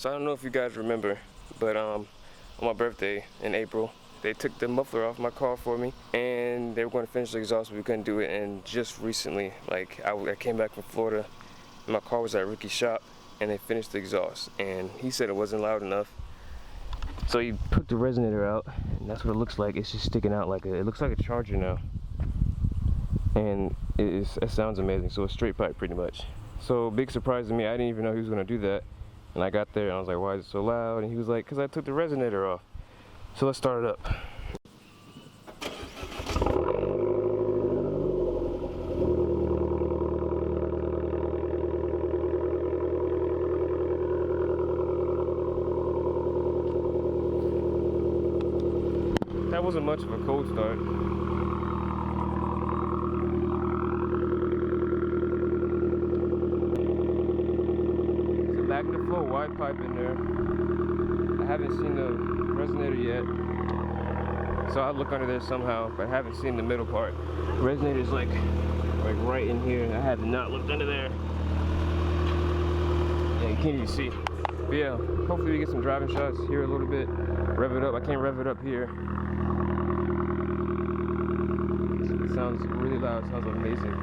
So I don't know if you guys remember, but on my birthday in April, they took the muffler off my car for me, and they were going to finish the exhaust, but we couldn't do it. And just recently, like I came back from Florida, and my car was at Ricky's shop, and they finished the exhaust, and he said it wasn't loud enough. So he took the resonator out, and that's what it looks like. It's just sticking out like it looks like a charger now, and it sounds amazing. So it's straight pipe pretty much. So big surprise to me. I didn't even know he was going to do that. And I got there and I was like, why is it so loud? And he was like, because I took the resonator off. So let's start it up. That wasn't much of a cold start. Back to flow wide pipe in there. I haven't seen the resonator yet, so I'll look under there somehow, but I haven't seen the middle part. The resonator's like right in here. I have not looked under there. Yeah, you can't even see. But yeah, hopefully we get some driving shots here a little bit. Rev it up. I can't rev it up here. It sounds really loud. It sounds amazing.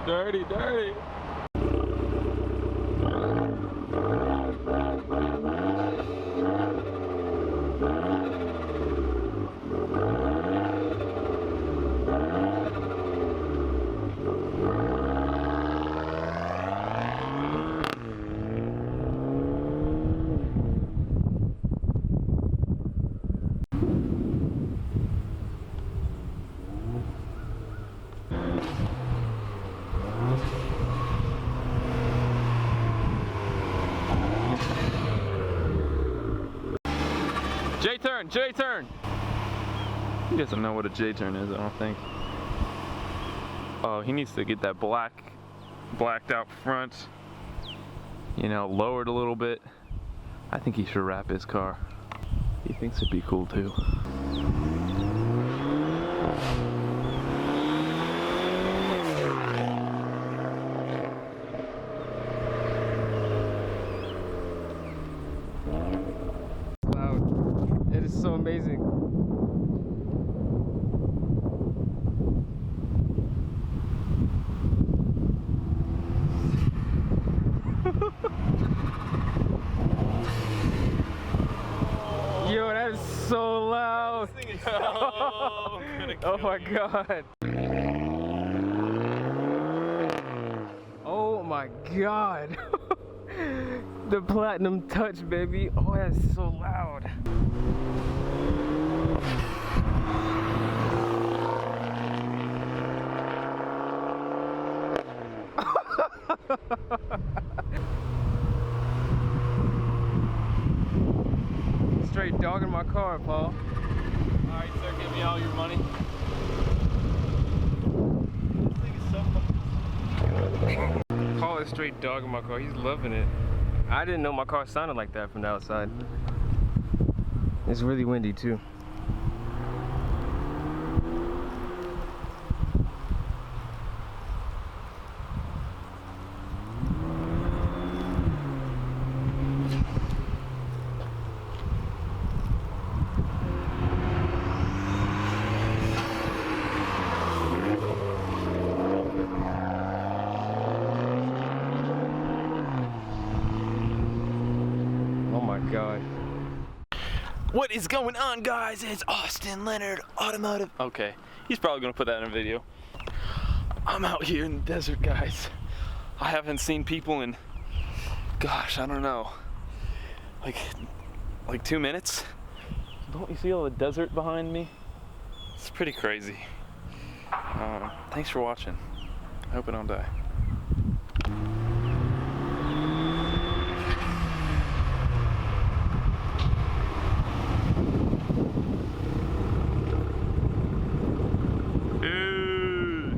Dirty, dirty. J-turn, J-turn! He doesn't know what a J-turn is, I don't think. Oh, he needs to get that blacked out front, you know, lowered a little bit. I think he should wrap his car. He thinks it'd be cool too. It is so amazing. Yo, that is so loud. This thing is so oh my god. Oh my god. The platinum touch, baby. Oh, that's so loud. Straight dogging my car, Paul. Alright, sir, give me all your money. This thing is so fucking... Paul is straight dogging my car. He's loving it. I didn't know my car sounded like that from the outside. It's really windy too. God. What is going on, guys? It's Austin Leonard, Automotive. Okay, he's probably gonna put that in a video. I'm out here in the desert, guys. I haven't seen people in, gosh, I don't know, like 2 minutes. Don't you see all the desert behind me? It's pretty crazy. Thanks for watching. I hope I don't die.